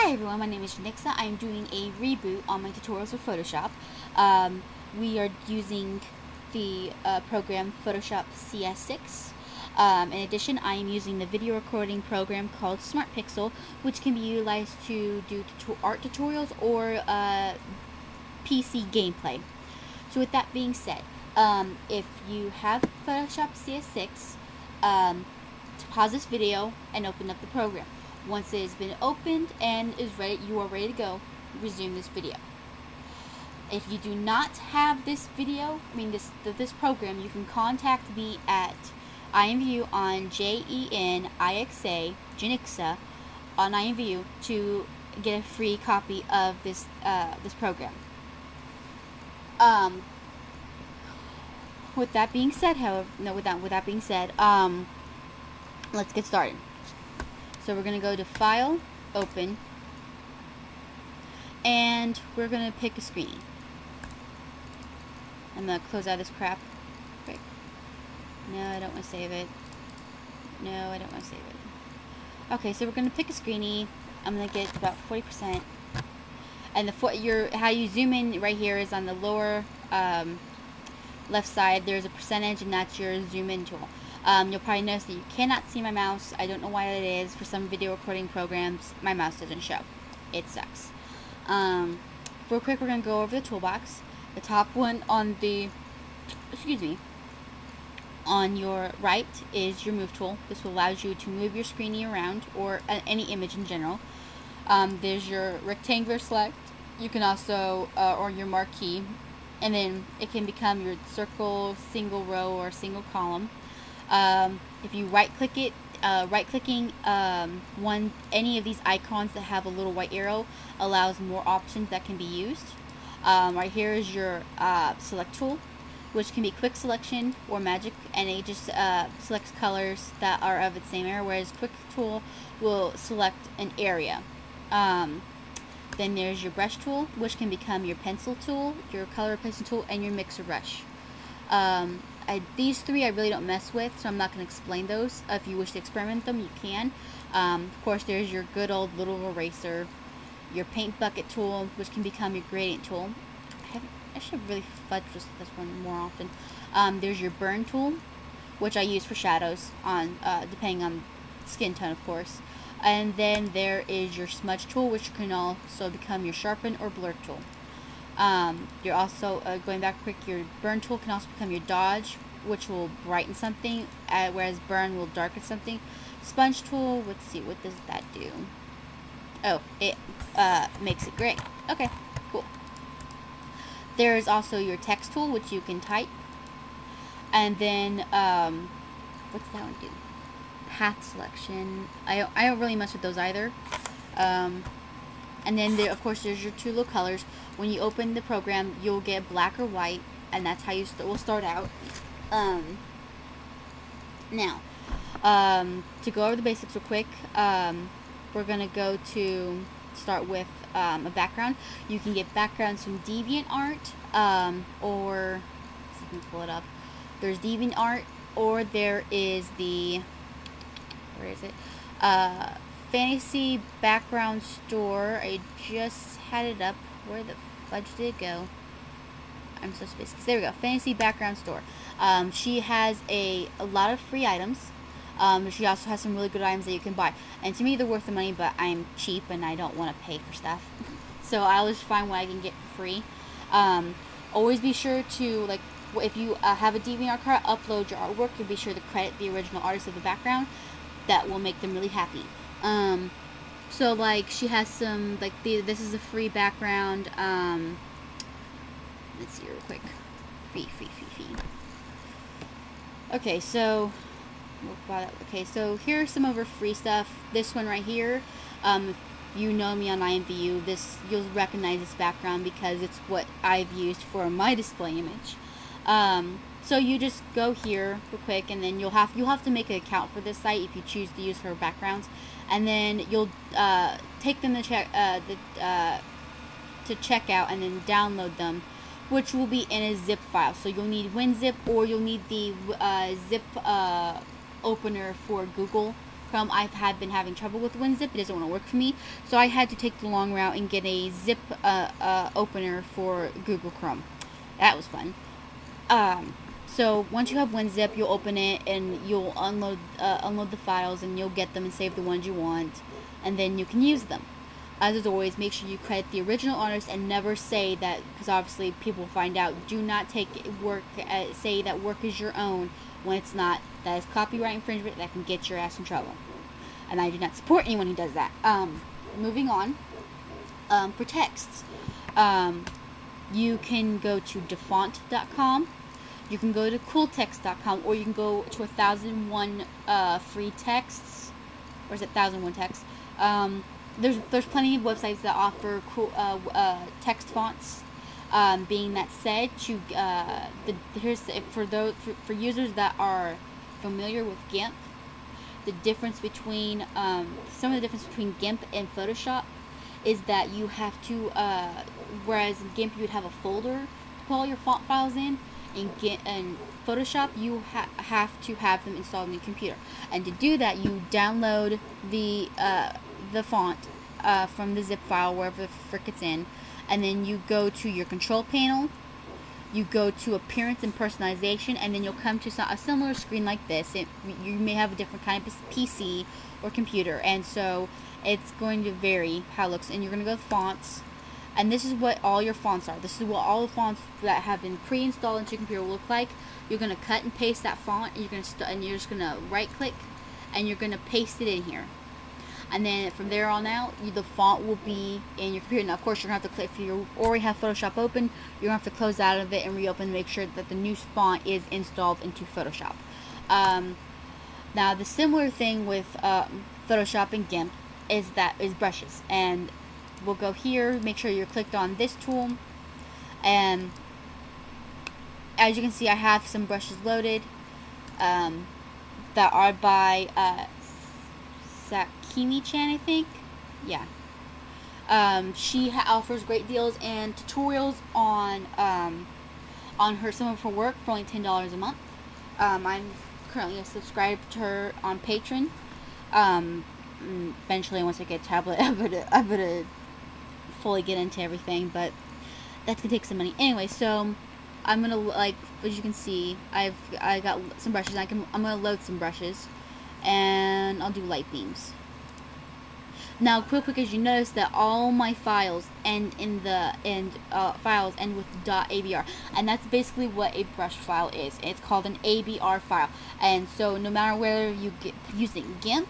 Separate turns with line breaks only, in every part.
Hi everyone, my name is Janixa. I'm doing a reboot on my tutorials for Photoshop. We are using the program Photoshop CS6. In addition, I am using the video recording program called Smart Pixel, which can be utilized to do art tutorials or PC gameplay. So with that being said, if you have Photoshop CS6, pause this video and open up the program. Once it has been opened and is ready, you are ready to go, resume this video. If you do not have this video, this program, you can contact me at IMView on Jenixa on IMView to get a free copy of this program. With that being said, let's get started. So we're going to go to File, Open, and we're going to pick a screen. I'm going to close out this crap quick. No, I don't want to save it. No, I don't want to save it. Okay, so we're going to pick a screenie. I'm going to get about 40%. And how you zoom in right here is on the lower left side. There's a percentage, and that's your zoom in tool. You'll probably notice that you cannot see my mouse. I don't know why that is. For some video recording programs, my mouse doesn't show. It sucks. Real quick, we're going to go over the toolbox. The top one on on your right is your move tool. This allows you to move your screening around, or any image in general. There's your rectangular select. You can also, or your marquee. And then it can become your circle, single row, or single column. If you right-click it, right-clicking any of these icons that have a little white arrow allows more options that can be used. Right here is your select tool, which can be quick selection or magic, and it just selects colors that are of its same area, whereas quick tool will select an area. Then there's your brush tool, which can become your pencil tool, your color replacement tool, and your mixer brush. These three I really don't mess with, so I'm not going to explain those. If you wish to experiment them, you can. Of course, there's your good old little eraser, your paint bucket tool, which can become your gradient tool. I should really fudge this one more often. There's your burn tool, which I use for shadows, depending on skin tone, of course. And then there is your smudge tool, which can also become your sharpen or blur tool. You're also, going back quick, your burn tool can also become your dodge, which will brighten something, whereas burn will darken something. Sponge tool, let's see, what does that do? Oh, it makes it gray. Okay, cool. There's also your text tool, which you can type. And then, what's that one do? Path selection. I don't really mess with those either. And then, of course, there's your two little colors. When you open the program, you'll get black or white, and that's how you will start out. Now, to go over the basics real quick, we're going to go to start with a background. You can get backgrounds from DeviantArt, or, let's see if I can pull it up. There's DeviantArt, or there is the, where is it? Fantasy Background Store. I just had it up. Where the fudge did it go? I'm so spaced. There we go. Fantasy Background Store. She has a lot of free items. She also has some really good items that you can buy. And to me, they're worth the money, but I'm cheap and I don't want to pay for stuff. So I'll just find what I can get for free. Always be sure to, like, if you have a DeviantArt card, upload your artwork, and be sure to credit the original artist of the background. That will make them really happy. So, like, she has some, like, this is a free background. Let's see real quick. Free. Okay, so, so here's some of her free stuff. This one right here, if you know me on IMView, you'll recognize this background because it's what I've used for my display image. So you just go here real quick, and then you'll have to make an account for this site if you choose to use her backgrounds, and then you'll take them to check out and then download them, which will be in a zip file. So you'll need WinZip, or you'll need the zip opener for Google Chrome, I've been having trouble with WinZip. It doesn't want to work for me, so I had to take the long route and get a zip opener for Google Chrome. That was fun. So once you have WinZip, you'll open it and you'll unload the files, and you'll get them and save the ones you want, and then you can use them. As always, make sure you credit the original artist and never say that, because obviously people will find out. Do not take work, say that work is your own when it's not. That is copyright infringement. That can get your ass in trouble. And I do not support anyone who does that. Moving on. For texts, you can go to defont.com. You can go to cooltext.com, or you can go to 1001 free texts, or is it 1001 texts? There's plenty of websites that offer cool text fonts. Being that said, for users that are familiar with GIMP, the difference between some of the difference between GIMP and Photoshop is that you have to whereas in GIMP you would have a folder to put all your font files in. In Photoshop, you have to have them installed on your computer, and to do that, you download the font from the zip file, wherever the frick it's in, and then you go to your control panel, you go to appearance and personalization, and then you'll come to a similar screen like this. You may have a different kind of PC or computer, and so it's going to vary how it looks, and you're going to go to fonts. And this is what all your fonts are. This is what all the fonts that have been pre-installed into your computer will look like. You're going to cut and paste that font, and you're just going to right-click, and you're going to paste it in here. And then from there on out, the font will be in your computer. Now, of course, you're going to have to click. If you already have Photoshop open, you're going to have to close out of it and reopen to make sure that the new font is installed into Photoshop. Now, the similar thing with Photoshop and GIMP is brushes. And we'll go here, make sure you're clicked on this tool, and as you can see, I have some brushes loaded that are by Sakimi-chan, I think. Yeah. She offers great deals and tutorials on some of her work for only $10 a month. I'm currently subscribed to her on Patreon. Eventually, once I get a tablet, I'm gonna fully get into everything, but that's gonna take some money anyway. So I'm gonna, as you can see, I got some brushes. I'm gonna load some brushes, and I'll do light beams. Now, quick, as you notice that all my files end files end with .abr, and that's basically what a brush file is. It's called an ABR file, and so no matter whether you get using GIMP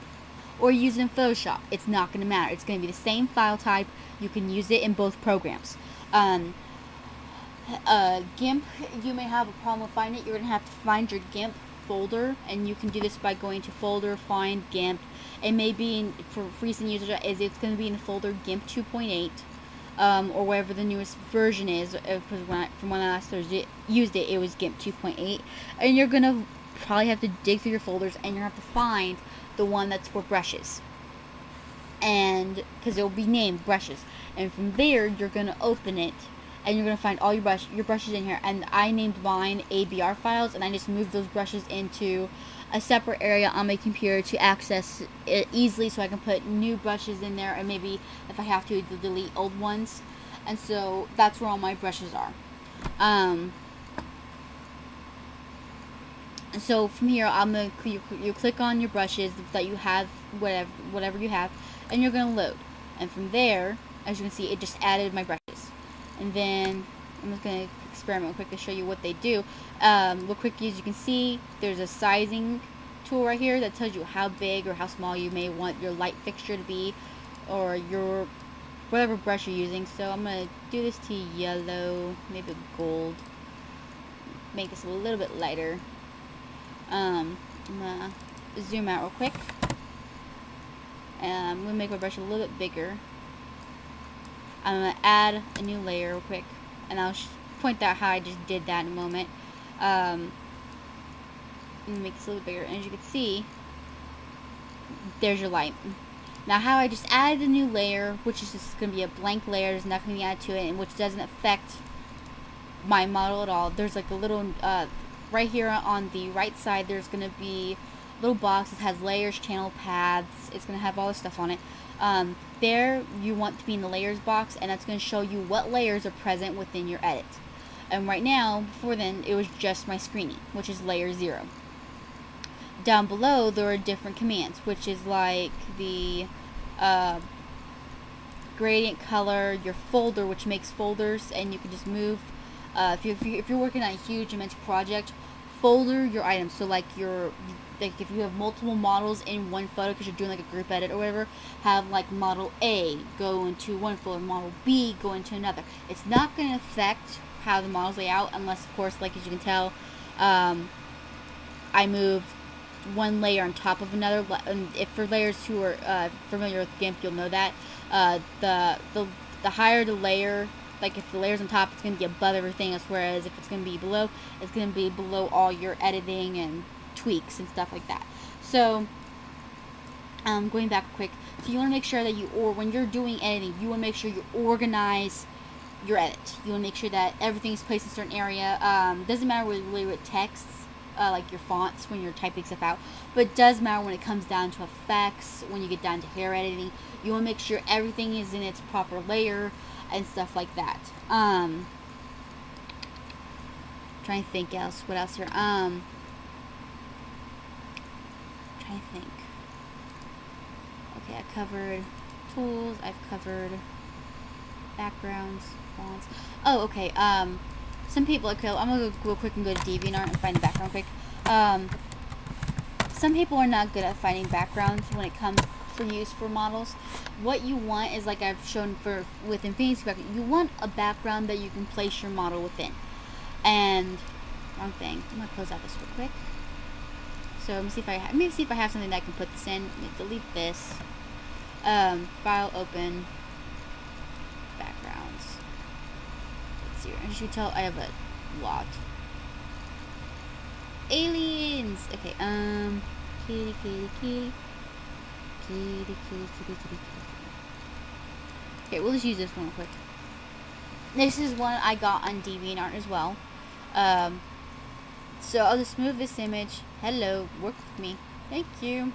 or using Photoshop, it's not going to matter. It's going to be the same file type. You can use it in both programs. GIMP, you may have a problem with finding it. You're going to have to find your GIMP folder, and you can do this by going to folder, find GIMP. It may be for recent users, it's going to be in the folder GIMP 2.8, or whatever the newest version is. Because from when I last used it, it was GIMP 2.8, and you're going to probably have to dig through your folders, and you're going to have to find the one that's for brushes, and because it'll be named brushes, and from there you're going to open it, and you're going to find all your brushes in here. And I named mine ABR files, and I just moved those brushes into a separate area on my computer to access it easily, so I can put new brushes in there, and maybe if I have to delete old ones. And so that's where all my brushes are. So from here, you click on your brushes that you have, whatever you have, and you're gonna load. And from there, as you can see, it just added my brushes. And then I'm just gonna experiment real quick to show you what they do. Real quick, as you can see, there's a sizing tool right here that tells you how big or how small you may want your light fixture to be, or your whatever brush you're using. So I'm gonna do this to yellow, maybe gold. Make this a little bit lighter. I'm gonna zoom out real quick, and I'm gonna make my brush a little bit bigger. I'm gonna add a new layer real quick, and I'll point out how I just did that in a moment. I'm gonna make this a little bigger, and as you can see, there's your light. Now, how I just added a new layer, which is just gonna be a blank layer, there's nothing to be added to it, and which doesn't affect my model at all. There's like a little right here on the right side, there's going to be little box that has layers, channel paths. It's going to have all this stuff on it. There you want to be in the layers box, and that's going to show you what layers are present within your edit. And right now, before then, it was just my screening, which is layer 0. Down below, there are different commands, which is like the gradient color, your folder, which makes folders, and you can just move. If you're working on a huge, immense project, folder your items. So like if you have multiple models in one photo because you're doing like a group edit or whatever, have like model A go into one folder, model B go into another. It's not going to affect how the models lay out unless, of course, like as you can tell, I move one layer on top of another. And if for layers who are familiar with GIMP, you'll know that the higher the layer, like if the layer's on top, it's going to be above everything else, whereas if it's going to be below, it's going to be below all your editing and tweaks and stuff like that. So going back quick, so you want to make sure that when you're doing editing, you want to make sure you organize your edit. You want to make sure that everything is placed in a certain area. Doesn't matter really with texts, like your fonts when you're typing stuff out, but it does matter when it comes down to effects, when you get down to hair editing. You want to make sure everything is in its proper layer and stuff like that. Trying to think what else here. Trying to think. Okay, I covered tools. I've covered backgrounds, fonts. Oh, okay. Some people, okay, I'm gonna go quick and go to DeviantArt and find the background quick. Some people are not good at finding backgrounds when it comes for use for models. What you want is, like I've shown with Infinity background, you want a background that you can place your model within. And wrong thing. I'm gonna close out this real quick. So let me see if I have something that I can put this in. Let me delete this. File, open, backgrounds. Let's see. As you can tell, I have a lot. Aliens. Okay. Kitty. Okay, we'll just use this one real quick. This is one I got on DeviantArt as well. So I'll just move this image. Hello, work with me. Thank you.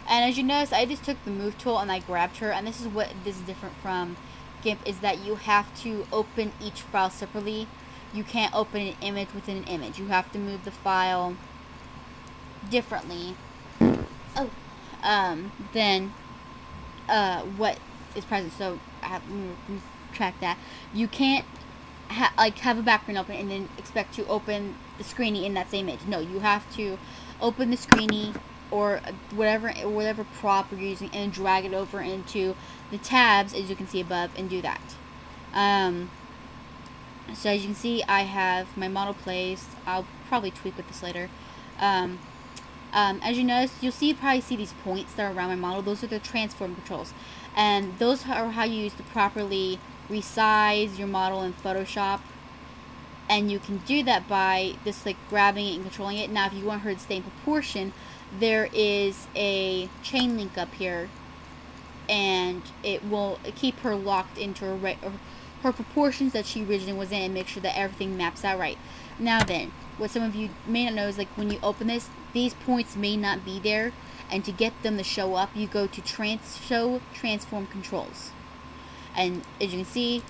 And as you notice, I just took the move tool and I grabbed her. And this is what this is different from GIMP, is that you have to open each file separately. You can't open an image within an image. You have to move the file differently. Oh. Than what is present. So I have to track that. You can't have a background open and then expect to open the screening in that same image. No, you have to open the screening or whatever prop you're using and drag it over into the tabs, as you can see above, and do that. So as you can see, I have my model placed. I'll probably tweak with this later. As you notice, probably see these points that are around my model. Those are the transform controls, and those are how you use to properly resize your model in Photoshop. And you can do that by just like grabbing it and controlling it. Now, if you want her to stay in proportion, there is a chain link up here, and it will keep her locked into her proportions that she originally was in, and make sure that everything maps out right. Now then, what some of you may not know is, like, when you open this, these points may not be there, and to get them to show up, you go to show transform controls, and as you can see,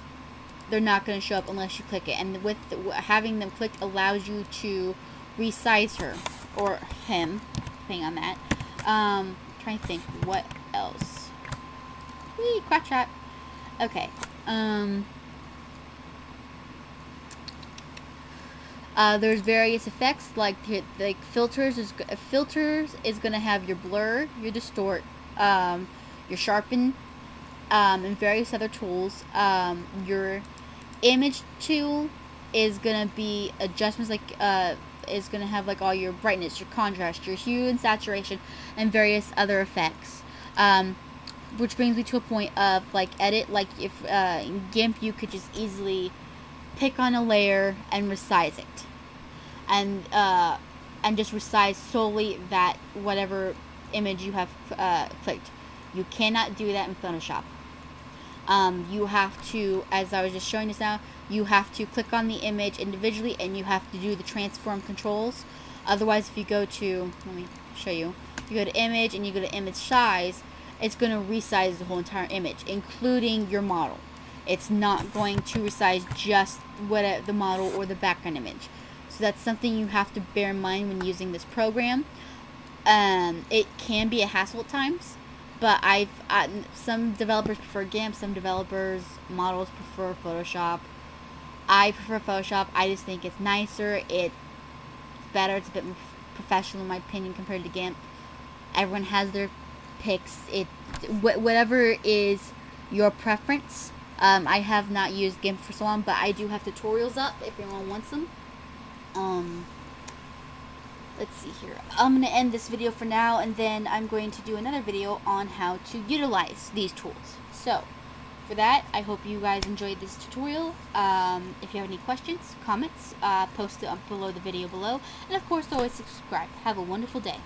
they're not going to show up unless you click it. And with having them clicked allows you to resize her or him, depending on that. Trying to think what else. Whee, quack shot. Okay. There's various effects like filters. Filters is going to have your blur, your distort, your sharpen, and various other tools. Your image tool is going to be adjustments, like is going to have like all your brightness, your contrast, your hue and saturation, and various other effects. Which brings me to a point of like edit. Like if in GIMP you could just easily pick on a layer and resize it, and just resize solely that whatever image you have clicked. You cannot do that in Photoshop. You have to, as I was just showing this now, you have to click on the image individually, and you have to do the transform controls. Otherwise, if you go to, let me show you. You go to image and you go to image size, it's going to resize the whole entire image, including your model. It's not going to resize just the model or the background image. So that's something you have to bear in mind when using this program. It can be a hassle at times, but some developers prefer GIMP, some developers, models prefer Photoshop. I prefer Photoshop. I just think it's nicer, it's better, it's a bit more professional in my opinion compared to GIMP. Everyone has their picks. Whatever is your preference. I have not used GIMP for so long, but I do have tutorials up if anyone wants them. Let's see here. I'm going to end this video for now, and then I'm going to do another video on how to utilize these tools. So, for that, I hope you guys enjoyed this tutorial. If you have any questions, comments, post it below the video below. And of course, always subscribe. Have a wonderful day.